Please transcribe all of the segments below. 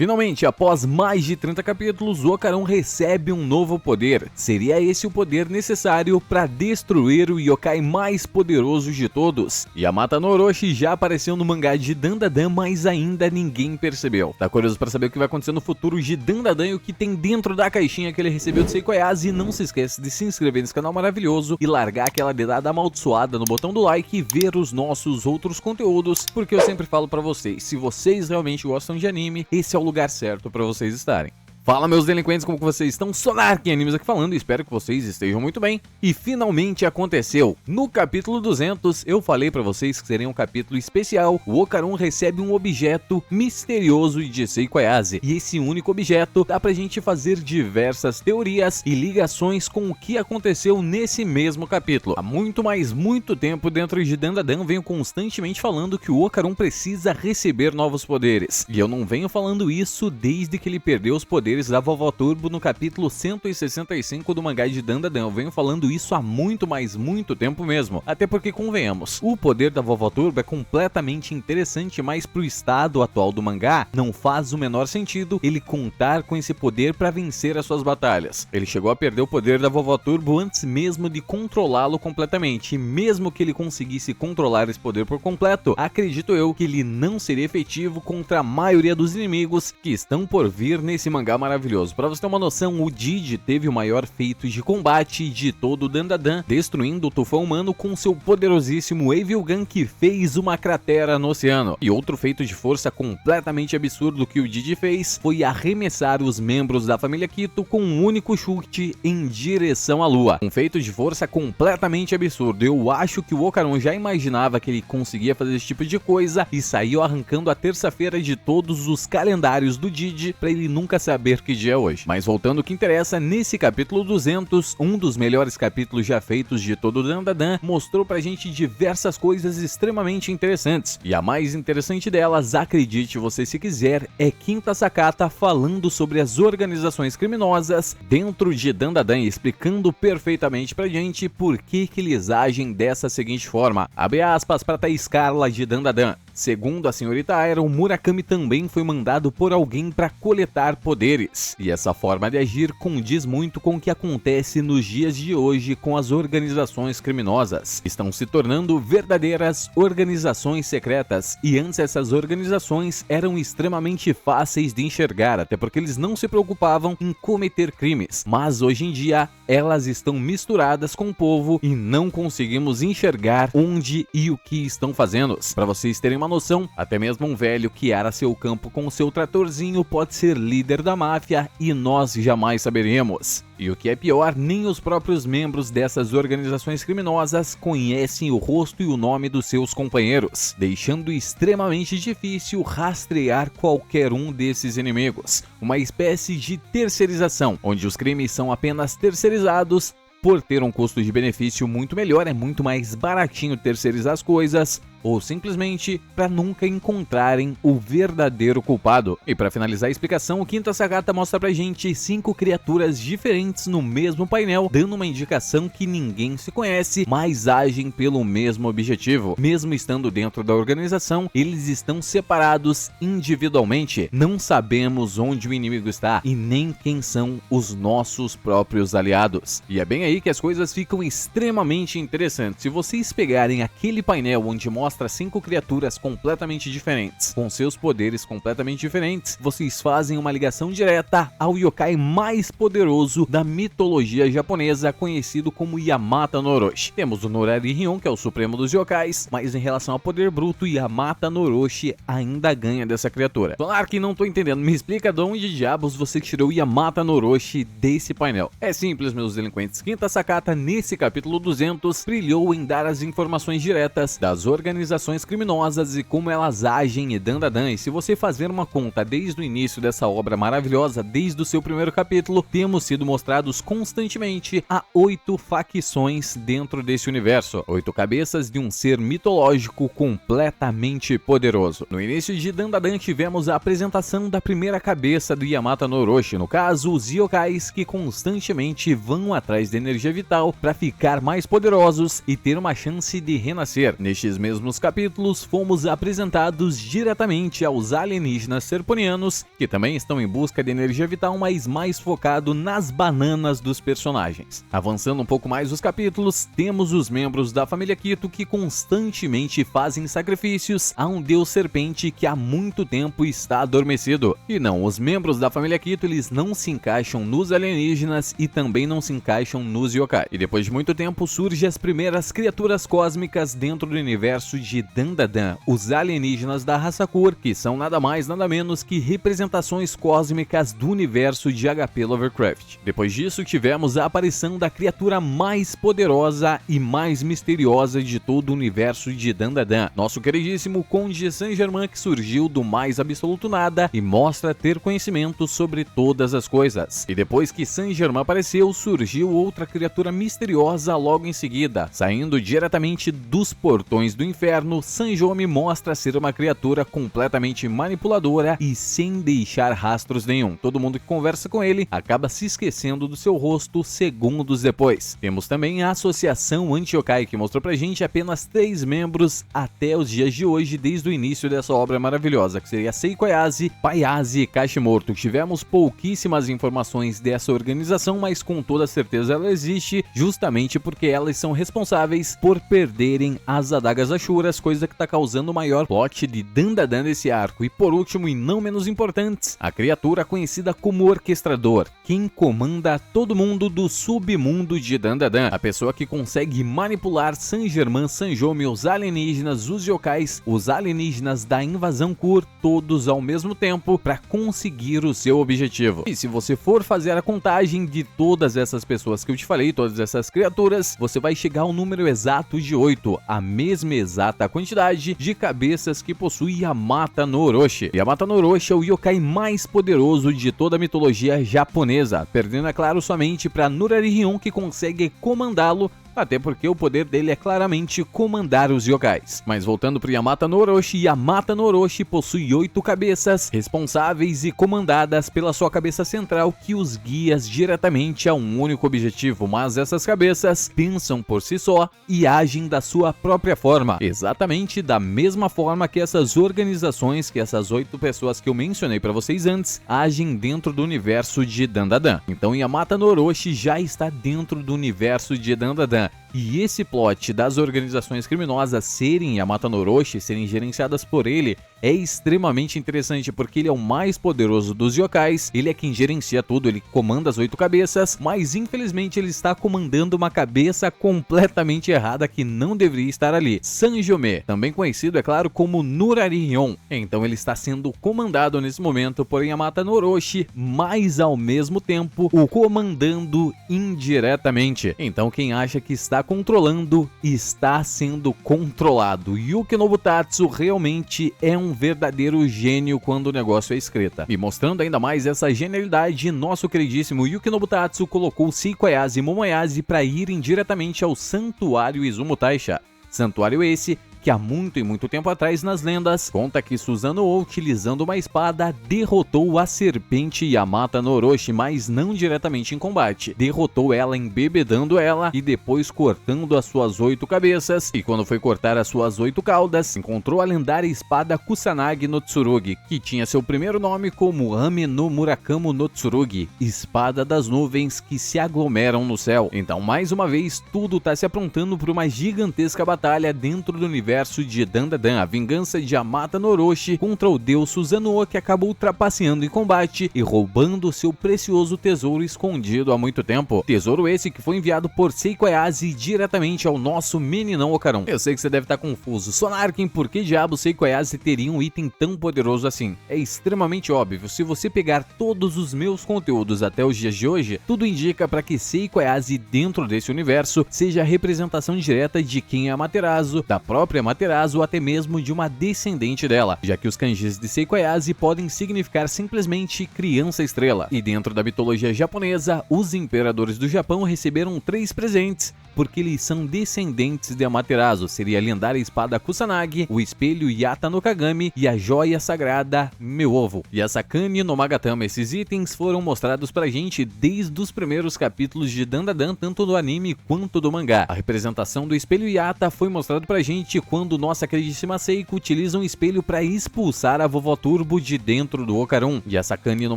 Finalmente, após mais de 30 capítulos, o Ocaron recebe um novo poder. Seria esse o poder necessário para destruir o yokai mais poderoso de todos? Yamata no Orochi já apareceu no mangá de Dandadan, mas ainda ninguém percebeu. Tá curioso para saber o que vai acontecer no futuro de Dandadan e o que tem dentro da caixinha que ele recebeu de Seiko Ayase? Não se esquece de se inscrever nesse canal maravilhoso e largar aquela dedada amaldiçoada no botão do like e ver os nossos outros conteúdos, porque eu sempre falo para vocês, se vocês realmente gostam de anime, esse é o lugar certo para vocês estarem. Fala, meus delinquentes, como que vocês estão? Sonark Animes aqui falando, espero que vocês estejam muito bem. E finalmente aconteceu. No capítulo 200, eu falei pra vocês que seria um capítulo especial. O Ocaron recebe um objeto misterioso de Seiko Ayase. E esse único objeto dá pra gente fazer diversas teorias e ligações com o que aconteceu nesse mesmo capítulo. Há muito tempo dentro de Dandadan, venho constantemente falando que o Ocaron precisa receber novos poderes. E eu não venho falando isso desde que ele perdeu os poderes da Vovó Turbo no capítulo 165 do mangá de Dandadan. Eu venho falando isso há muito tempo mesmo. Até porque, convenhamos, o poder da Vovó Turbo é completamente interessante, mas pro estado atual do mangá, não faz o menor sentido ele contar com esse poder para vencer as suas batalhas. Ele chegou a perder o poder da Vovó Turbo antes mesmo de controlá-lo completamente, e mesmo que ele conseguisse controlar esse poder por completo, acredito eu que ele não seria efetivo contra a maioria dos inimigos que estão por vir nesse mangá maravilhoso. Para você ter uma noção, o Didi teve o maior feito de combate de todo o Dandadan, destruindo o tufão humano com seu poderosíssimo Evil Gun que fez uma cratera no oceano. E outro feito de força completamente absurdo que o Didi fez foi arremessar os membros da família Kito com um único chute em direção à lua. Um feito de força completamente absurdo. Eu acho que o Ocaron já imaginava que ele conseguia fazer esse tipo de coisa e saiu arrancando a terça-feira de todos os calendários do Didi para ele nunca saber que dia é hoje. Mas voltando ao que interessa, nesse capítulo 200, um dos melhores capítulos já feitos de todo o Dandadan, mostrou pra gente diversas coisas extremamente interessantes. E a mais interessante delas, acredite você se quiser, é Quinta Sakata falando sobre as organizações criminosas dentro de Dandadan, explicando perfeitamente pra gente por que eles agem dessa seguinte forma. Abre aspas pra Thaís Carla de Dandadan. Segundo a senhorita Aira, o Murakami também foi mandado por alguém para coletar poderes. E essa forma de agir condiz muito com o que acontece nos dias de hoje com as organizações criminosas. Estão se tornando verdadeiras organizações secretas. E antes essas organizações eram extremamente fáceis de enxergar, até porque eles não se preocupavam em cometer crimes. Mas hoje em dia, elas estão misturadas com o povo e não conseguimos enxergar onde e o que estão fazendo. Para vocês terem uma noção, até mesmo um velho que ara seu campo com seu tratorzinho pode ser líder da máfia e nós jamais saberemos. E o que é pior, nem os próprios membros dessas organizações criminosas conhecem o rosto e o nome dos seus companheiros, deixando extremamente difícil rastrear qualquer um desses inimigos. Uma espécie de terceirização, onde os crimes são apenas terceirizados. Por ter um custo de benefício muito melhor, é muito mais baratinho terceirizar as coisas, ou simplesmente para nunca encontrarem o verdadeiro culpado. E para finalizar a explicação, o Quinta Sakata mostra pra gente 5 criaturas diferentes no mesmo painel, dando uma indicação que ninguém se conhece, mas agem pelo mesmo objetivo. Mesmo estando dentro da organização, eles estão separados individualmente. Não sabemos onde o inimigo está e nem quem são os nossos próprios aliados. E é bem aí que as coisas ficam extremamente interessantes. Se vocês pegarem aquele painel onde mostra 5 criaturas completamente diferentes, com seus poderes completamente diferentes, vocês fazem uma ligação direta ao yokai mais poderoso da mitologia japonesa, conhecido como Yamata no Orochi. Temos o Norari Rion, que é o supremo dos yokais, mas em relação ao poder bruto, Yamata no Orochi ainda ganha dessa criatura. Claro que não tô entendendo, me explica de onde diabos você tirou Yamata no Orochi desse painel. É simples, meus delinquentes. Quinta Sakata, nesse capítulo 200, brilhou em dar as informações diretas das organizações criminosas e como elas agem em Dandadan. E se você fazer uma conta desde o início dessa obra maravilhosa, desde o seu primeiro capítulo, temos sido mostrados constantemente a 8 facções dentro desse universo. 8 cabeças de um ser mitológico completamente poderoso. No início de Dandadan tivemos a apresentação da primeira cabeça do Yamata no Orochi, no caso, os yokais que constantemente vão atrás de energia vital para ficar mais poderosos e ter uma chance de renascer. Nestes mesmos mesmos capítulos, fomos apresentados diretamente aos alienígenas serponianos, que também estão em busca de energia vital, mas mais focado nas bananas dos personagens. Avançando um pouco mais os capítulos, temos os membros da família Quito que constantemente fazem sacrifícios a um deus serpente que há muito tempo está adormecido. E não, os membros da família Quito, eles não se encaixam nos alienígenas e também não se encaixam nos yokai. E depois de muito tempo surgem as primeiras criaturas cósmicas dentro do universo de Dandadan, os alienígenas da raça Kur, que são nada mais nada menos que representações cósmicas do universo de HP Lovecraft. Depois disso tivemos a aparição da criatura mais poderosa e mais misteriosa de todo o universo de Dandadan, nosso queridíssimo Conde Saint-Germain, que surgiu do mais absoluto nada e mostra ter conhecimento sobre todas as coisas. E depois que Saint-Germain apareceu, surgiu outra criatura misteriosa logo em seguida. Saindo diretamente dos portões do inferno, Sanjome mostra ser uma criatura completamente manipuladora e sem deixar rastros nenhum. Todo mundo que conversa com ele acaba se esquecendo do seu rosto segundos depois. Temos também a Associação Anti-Yokai, que mostrou pra gente apenas 3 membros até os dias de hoje, desde o início dessa obra maravilhosa, que seria Seiko Ayase, Payase e Kashimoto. Tivemos pouquíssimas informações dessa organização, mas com toda certeza ela existe, justamente porque elas são responsáveis por perderem as adagas Ashuras, coisa que está causando o maior plot de Dandadan nesse arco. E por último, e não menos importantes, a criatura conhecida como Orquestrador, quem comanda todo mundo do submundo de Dandadan, a pessoa que consegue manipular Saint-Germain, Sanjome, os alienígenas, os yokais, os alienígenas da invasão Kur, todos ao mesmo tempo, para conseguir o seu objetivo. E se você for fazer a contagem de todas essas pessoas que eu te falei, todas essas criaturas, você vai chegar ao número exato de 8, a mesma exata quantidade de cabeças que possui Yamata no Orochi. Yamata no Orochi é o yokai mais poderoso de toda a mitologia japonesa, perdendo, é claro, somente para Nurari-Hyun, que consegue comandá-lo, até porque o poder dele é claramente comandar os yokais. Mas voltando para Yamata no Orochi, Yamata no Orochi possui 8 cabeças, responsáveis e comandadas pela sua cabeça central, que os guia diretamente a um único objetivo, mas essas cabeças pensam por si só e agem da sua própria forma, exatamente da mesma forma que essas organizações, que essas 8 pessoas que eu mencionei para vocês antes, agem dentro do universo de Dandadan. Então Yamata no Orochi já está dentro do universo de Dandadan. E esse plot das organizações criminosas serem Yamata no Orochi, serem gerenciadas por ele, é extremamente interessante, porque ele é o mais poderoso dos yokais, ele é quem gerencia tudo, ele comanda as 8 cabeças, mas infelizmente ele está comandando uma cabeça completamente errada que não deveria estar ali. Sanjome, também conhecido, é claro, como Nurari-Hyun. Então ele está sendo comandado nesse momento por Yamata no Orochi, mas ao mesmo tempo o comandando indiretamente. Então quem acha que está controlando, está sendo controlado. Yuki Nobutatsu realmente é um verdadeiro gênio quando o negócio é escrita. E mostrando ainda mais essa genialidade, nosso queridíssimo Yuki Nobutatsu colocou Seiko Ayase e Momoyase para irem diretamente ao Santuário Izumo Taisha. Santuário esse que há muito e muito tempo atrás nas lendas conta que Susanoo, utilizando uma espada, derrotou a serpente Yamata no Orochi, mas não diretamente em combate. Derrotou ela embebedando ela e depois cortando as suas 8 cabeças, e quando foi cortar as suas 8 caudas, encontrou a lendária espada Kusanagi no Tsurugi, que tinha seu primeiro nome como Ame no Murakamo no Tsurugi, espada das nuvens que se aglomeram no céu. Então, mais uma vez, tudo tá se aprontando para uma gigantesca batalha dentro do universo de Dandadan, a vingança de Yamata no Orochi contra o deus Susanoo, que acabou trapaceando em combate e roubando seu precioso tesouro escondido há muito tempo. Tesouro esse que foi enviado por Seiko Ayase diretamente ao nosso meninão Ocaron. Eu sei que você deve estar confuso. Sonarken, por que diabo Seiko Ayase teria um item tão poderoso assim? É extremamente óbvio. Se você pegar todos os meus conteúdos até os dias de hoje, tudo indica para que Seiko Ayase dentro desse universo seja a representação direta de quem é Amaterasu, da própria Amaterasu ou até mesmo de uma descendente dela, já que os kanjis de Seiko Ayase podem significar simplesmente criança estrela. E dentro da mitologia japonesa, os imperadores do Japão receberam 3 presentes, porque eles são descendentes de Amaterasu. Seria a lendária espada Kusanagi, o espelho Yata no Kagami e a joia sagrada Meu Ovo e a Sakani no Magatama. Esses itens foram mostrados pra gente desde os primeiros capítulos de Dandadan, tanto do anime quanto do mangá. A representação do espelho Yata foi mostrado pra gente quando nossa queridíssima Seiko utiliza um espelho para expulsar a Vovó Turbo de dentro do Ocaron. E essa Kani no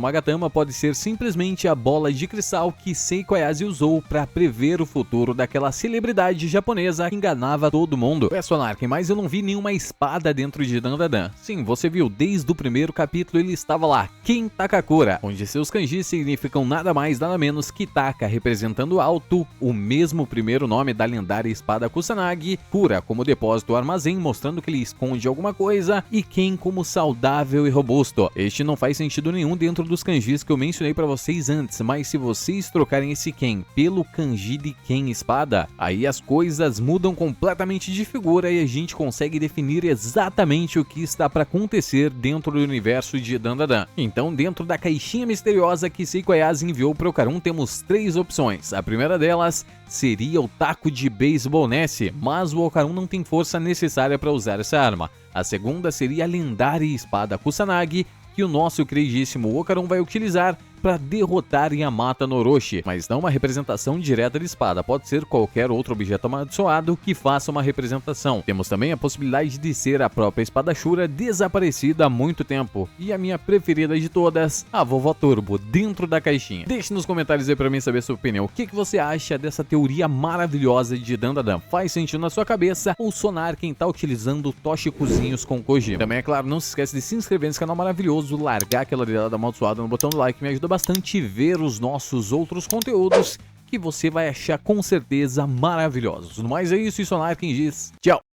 Magatama pode ser simplesmente a bola de cristal que Seiko Ayase usou para prever o futuro daquela celebridade japonesa que enganava todo mundo. Peço, Anarken, mas eu não vi nenhuma espada dentro de Dandadan. Sim, você viu, desde o primeiro capítulo ele estava lá, Ken Takakura, onde seus kanjis significam nada mais nada menos que Taka representando alto, o mesmo primeiro nome da lendária espada Kusanagi, Kura como depósito ou armazém mostrando que ele esconde alguma coisa, e Ken como saudável e robusto. Este não faz sentido nenhum dentro dos kanjis que eu mencionei para vocês antes, mas se vocês trocarem esse Ken pelo kanji de Ken espada, aí as coisas mudam completamente de figura e a gente consegue definir exatamente o que está para acontecer dentro do universo de Dandadan. Então, dentro da caixinha misteriosa que Seiko Ayase enviou para o Ocaron, temos 3 opções. A primeira delas seria o taco de beisebol Nessie, mas o Ocaron não tem força necessária para usar essa arma. A segunda seria a lendária espada Kusanagi, que o nosso queridíssimo Ocaron vai utilizar para derrotar Yamata no Orochi, mas não uma representação direta de espada, pode ser qualquer outro objeto amaldiçoado que faça uma representação. Temos também a possibilidade de ser a própria espada Shura desaparecida há muito tempo, e a minha preferida de todas, a Vovó Turbo, dentro da caixinha. Deixe nos comentários aí para mim saber sua opinião, o que você acha dessa teoria maravilhosa de Dandadan? Faz sentido na sua cabeça ou sonar quem tá utilizando Toshikozinhos com Kojima? Também, é claro, não se esquece de se inscrever nesse canal maravilhoso, largar aquela dedada amaldiçoada no botão do like, me ajuda bastante ver os nossos outros conteúdos que você vai achar com certeza maravilhosos. No mais é isso, e Sonar quem diz tchau!